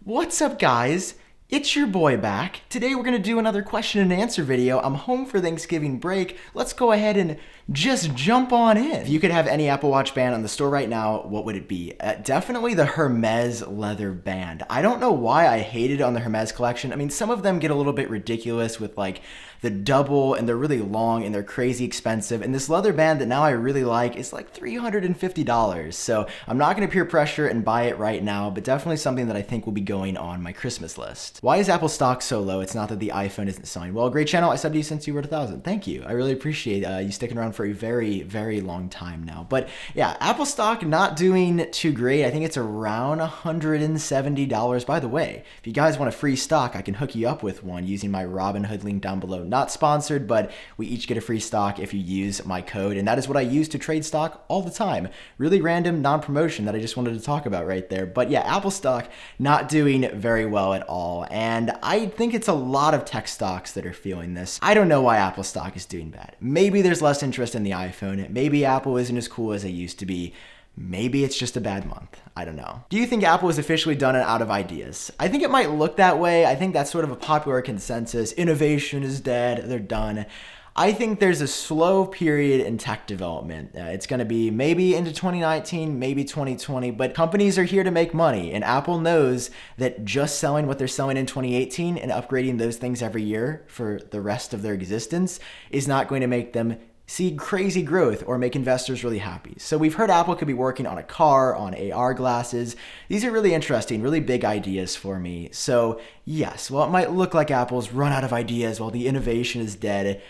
What's up, guys? It's your boy back. Today we're gonna do another question and answer video. I'm home for Thanksgiving break. Let's go ahead and just jump on in. If you could have any Apple Watch band on the store right now, what would it be? Definitely the Hermes leather band. I don't know why I hated on the Hermes collection. I mean, some of them get a little bit ridiculous with like the double, and they're really long and they're crazy expensive. And this leather band that now I really like is like $350. So I'm not gonna peer pressure and buy it right now, but definitely something that I think will be going on my Christmas list. Why is Apple stock so low? It's not that the iPhone isn't selling. Well, great channel. I subbed you since you were at 1,000. Thank you. I really appreciate you sticking around for a very, very long time now. But yeah, Apple stock not doing too great. I think it's around $170. By the way, if you guys want a free stock, I can hook you up with one using my Robinhood link down below. Not sponsored, but we each get a free stock if you use my code. And that is what I use to trade stock all the time. Really random non-promotion that I just wanted to talk about right there. But yeah, Apple stock not doing very well at all. And I think it's a lot of tech stocks that are feeling this. I don't know why Apple stock is doing bad. Maybe there's less interest in the iPhone. Maybe Apple isn't as cool as they used to be. Maybe it's just a bad month. I don't know. Do you think Apple is officially done and out of ideas? I think it might look that way. I think that's sort of a popular consensus. Innovation is dead. They're done. I think there's a slow period in tech development. It's going to be maybe into 2019, maybe 2020, but companies are here to make money, and Apple knows that just selling what they're selling in 2018 and upgrading those things every year for the rest of their existence is not going to make them see crazy growth or make investors really happy. So we've heard Apple could be working on a car, on AR glasses. These are really interesting, really big ideas for me. So yes, while it might look like Apple's run out of ideas while the innovation is dead,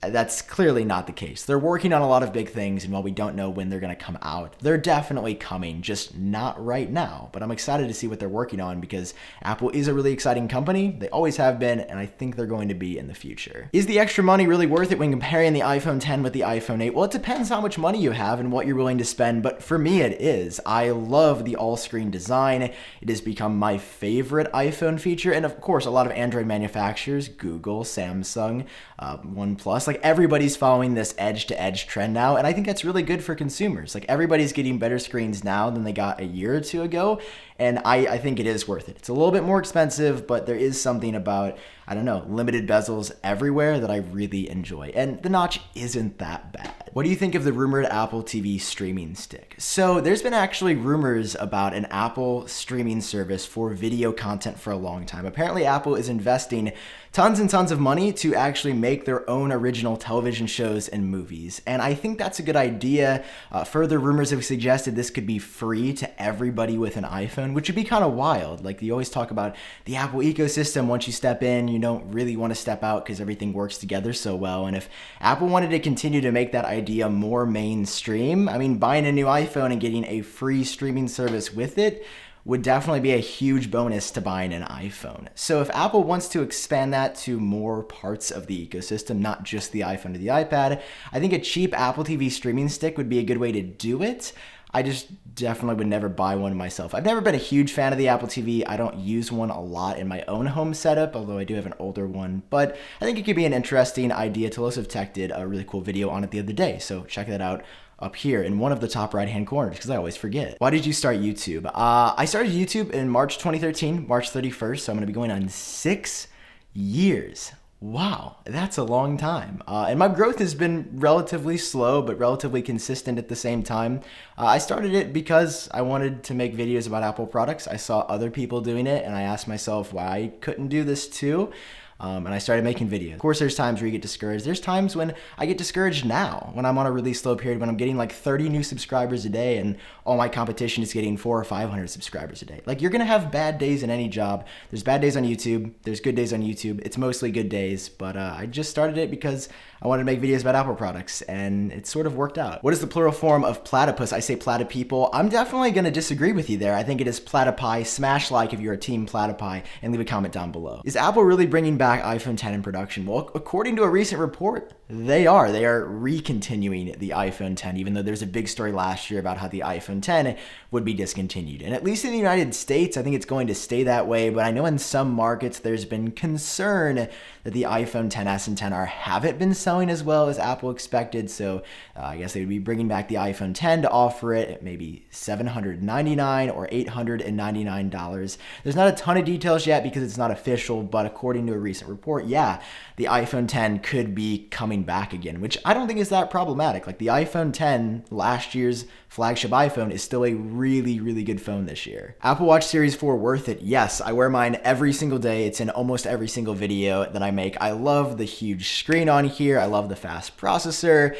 that's clearly not the case. They're working on a lot of big things, and while we don't know when they're going to come out, they're definitely coming, just not right now. But I'm excited to see what they're working on because Apple is a really exciting company. They always have been, and I think they're going to be in the future. Is the extra money really worth it when comparing the iPhone 10 with the iPhone 8? Well, it depends how much money you have and what you're willing to spend, but for me it is. I love the all-screen design. It has become my favorite iPhone feature, and of course, a lot of Android manufacturers, Google, Samsung, OnePlus, like everybody's following this edge-to-edge trend now, and I think that's really good for consumers. Like everybody's getting better screens now than they got a year or two ago, and I think it is worth it. It's a little bit more expensive, but there is something about, I don't know, limited bezels everywhere that I really enjoy, and the notch isn't that bad. What do you think of the rumored Apple TV streaming stick? So there's been actually rumors about an Apple streaming service for video content for a long time. Apparently Apple is investing tons and tons of money to actually make their own original television shows and movies. And I think that's a good idea. Further rumors have suggested this could be free to everybody with an iPhone, which would be kind of wild. Like you always talk about the Apple ecosystem. Once you step in, you don't really want to step out because everything works together so well. And if Apple wanted to continue to make that idea more mainstream, I mean, buying a new iPhone and getting a free streaming service with it would definitely be a huge bonus to buying an iPhone. So if Apple wants to expand that to more parts of the ecosystem, not just the iPhone or the iPad, I think a cheap Apple TV streaming stick would be a good way to do it. I just definitely would never buy one myself. I've never been a huge fan of the Apple TV. I don't use one a lot in my own home setup, although I do have an older one. But I think it could be an interesting idea. Telos of Tech did a really cool video on it the other day, so check that out up here in one of the top right-hand corners because I always forget. Why did you start YouTube? I started YouTube in March 2013, March 31st, so I'm going to be going on 6 years. Wow, that's a long time. And my growth has been relatively slow, but relatively consistent at the same time. I started it because I wanted to make videos about Apple products. I saw other people doing it, and I asked myself why I couldn't do this too. And I started making videos. Of course, there's times where you get discouraged. There's times when I get discouraged now, when I'm on a really slow period, when I'm getting like 30 new subscribers a day and all my competition is getting 400 or 500 subscribers a day. Like, you're gonna have bad days in any job. There's bad days on YouTube. There's good days on YouTube. It's mostly good days, but I just started it because I wanted to make videos about Apple products, and it sort of worked out. What is the plural form of platypus? I say platypeople. I'm definitely gonna disagree with you there. I think it is platypi. Smash like if you're a team platypi, and leave a comment down below. Is Apple really bringing back back iPhone 10 in production? Well, according to a recent report, they are recontinuing the iPhone 10, even though there's a big story last year about how the iPhone 10 would be discontinued. And at least in the United States, I think it's going to stay that way. But I know in some markets, there's been concern that the iPhone 10s and 10R haven't been selling as well as Apple expected. So I guess they would be bringing back the iPhone 10 to offer it at maybe $799 or $899. There's not a ton of details yet because it's not official, but according to a recent report, yeah, the iPhone 10 could be coming back again, which I don't think is that problematic. Like the iPhone 10, last year's flagship iPhone, is still a really, really good phone this year. Apple Watch Series 4 worth it? Yes, I wear mine every single day. It's in almost every single video that I make. I love the huge screen on here. I love the fast processor.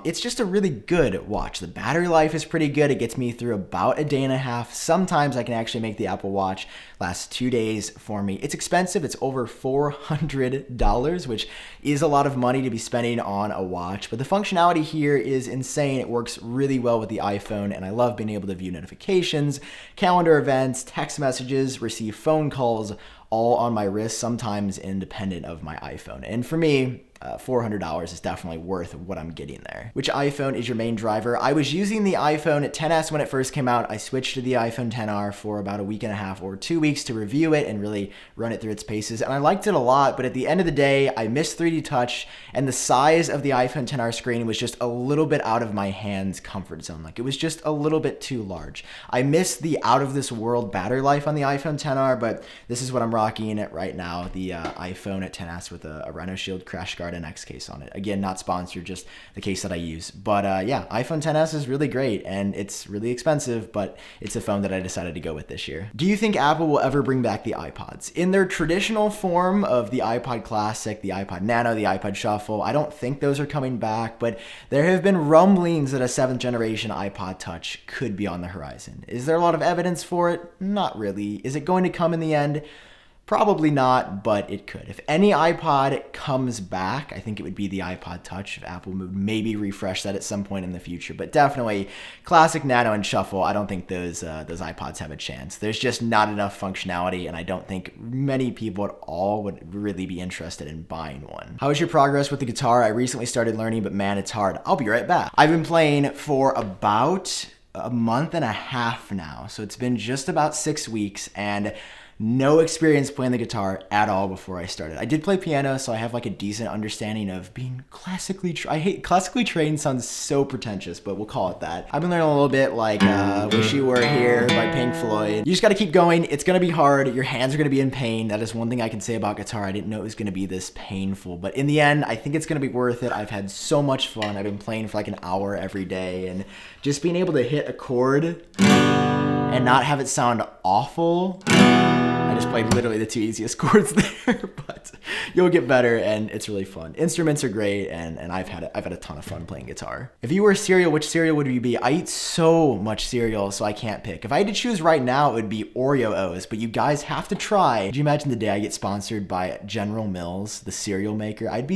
It's just a really good watch. The battery life is pretty good. It gets me through about a day and a half. Sometimes I can actually make the Apple Watch last 2 days for me. It's expensive. It's over $400, which is a lot of money to be spending on a watch, but the functionality here is insane. It works really well with the iPhone, and I love being able to view notifications, calendar events, text messages, receive phone calls, all on my wrist, sometimes independent of my iPhone. And for me, $400 is definitely worth what I'm getting there. Which iPhone is your main driver? I was using the iPhone 10s when it first came out. I switched to the iPhone 10R for about a week and a half or 2 weeks to review it and really run it through its paces. And I liked it a lot, but at the end of the day, I missed 3D Touch, and the size of the iPhone 10R screen was just a little bit out of my hand's comfort zone. Like, it was just a little bit too large. I missed the out of this world battery life on the iPhone 10R, but this is what I'm rocking it right now, the iPhone 10s with a Rhino Shield Crash Guard NX case on it. Again, not sponsored, just the case that I use. But yeah, iPhone 10s is really great, and it's really expensive, but it's a phone that I decided to go with this year. Do you think Apple will ever bring back the iPods? In their traditional form of the iPod Classic, the iPod Nano, the iPod Shuffle, I don't think those are coming back, but there have been rumblings that a 7th generation iPod Touch could be on the horizon. Is there a lot of evidence for it? Not really. Is it going to come in the end? Probably not, but it could. If any iPod comes back, I think it would be the iPod Touch. If Apple would maybe refresh that at some point in the future, but definitely Classic, Nano, and Shuffle, I don't think those iPods have a chance. There's just not enough functionality, and I don't think many people at all would really be interested in buying one. How is your progress with the guitar? I recently started learning, but man, it's hard. I'll be right back. I've been playing for about a month and a half now, so it's been just about 6 weeks, and no experience playing the guitar at all before I started. I did play piano, so I have like a decent understanding of being classically trained sounds so pretentious, but we'll call it that. I've been learning a little bit like Wish You Were Here by Pink Floyd. You just gotta keep going. It's gonna be hard. Your hands are gonna be in pain. That is one thing I can say about guitar. I didn't know it was gonna be this painful, but in the end, I think it's gonna be worth it. I've had so much fun. I've been playing for like an hour every day, and just being able to hit a chord and not have it sound awful. I just played literally the 2 easiest chords there, but you'll get better, and it's really fun. Instruments are great, and I've had a ton of fun playing guitar. If you were cereal, which cereal would you be? I eat so much cereal, so I can't pick. If I had to choose right now, it would be Oreo O's, but you guys have to try. Could you imagine the day I get sponsored by General Mills, the cereal maker? I'd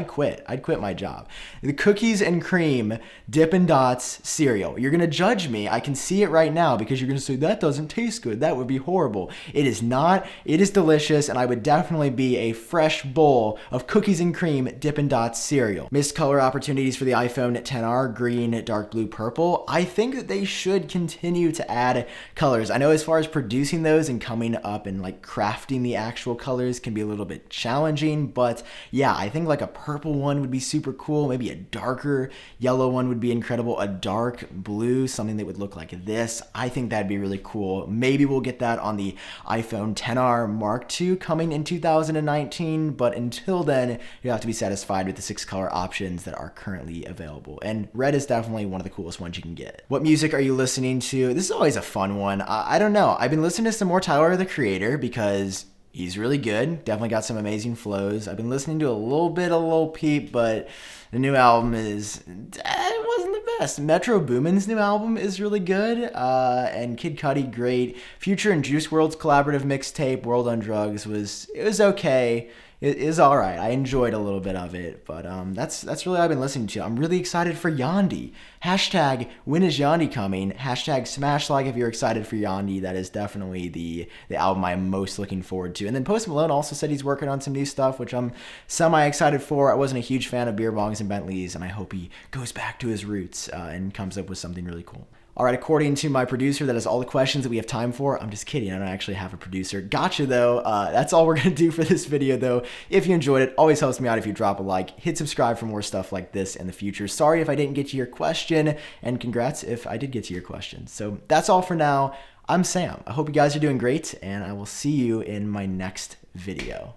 quit. I'd quit my job. The cookies and cream Dippin' Dots cereal. You're gonna judge me. I can see it right now because you're gonna say, that doesn't taste good. That would be horrible. It is not. It is delicious, and I would definitely be a fresh bowl of cookies and cream Dippin' Dots cereal. Missed color opportunities for the iPhone 10R, green, dark blue, purple. I think that they should continue to add colors. I know as far as producing those and coming up and like crafting the actual colors can be a little bit challenging, but yeah, I think like a purple one would be super cool. Maybe a darker yellow one would be incredible. A dark blue, something that would look like this. I think that'd be really cool. Maybe we'll get that on the iPhone 10R Mark II coming in 2019, but until then, you have to be satisfied with the 6 color options that are currently available. And red is definitely one of the coolest ones you can get. What music are you listening to? This is always a fun one. I don't know. I've been listening to some more Tyler, the Creator, because he's really good. Definitely got some amazing flows. I've been listening to a little bit of Lil Peep, but the new album it wasn't the best. Metro Boomin's new album is really good, and Kid Cudi, great. Future and Juice WRLD's collaborative mixtape, World on Drugs, it was okay. It is all right. I enjoyed a little bit of it, but that's really what I've been listening to. I'm really excited for Yandi. Hashtag when is Yandi coming? Hashtag smash like if you're excited for Yandi. That is definitely the album I'm most looking forward to. And then Post Malone also said he's working on some new stuff, which I'm semi excited for. I wasn't a huge fan of beer bongs and Bentleys, and I hope he goes back to his roots and comes up with something really cool. All right, according to my producer, that is all the questions that we have time for. I'm just kidding. I don't actually have a producer. Gotcha, though. That's all we're going to do for this video, though. If you enjoyed it, always helps me out if you drop a like. Hit subscribe for more stuff like this in the future. Sorry if I didn't get to your question, and congrats if I did get to your question. So that's all for now. I'm Sam. I hope you guys are doing great, and I will see you in my next video.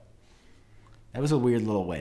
That was a weird little way.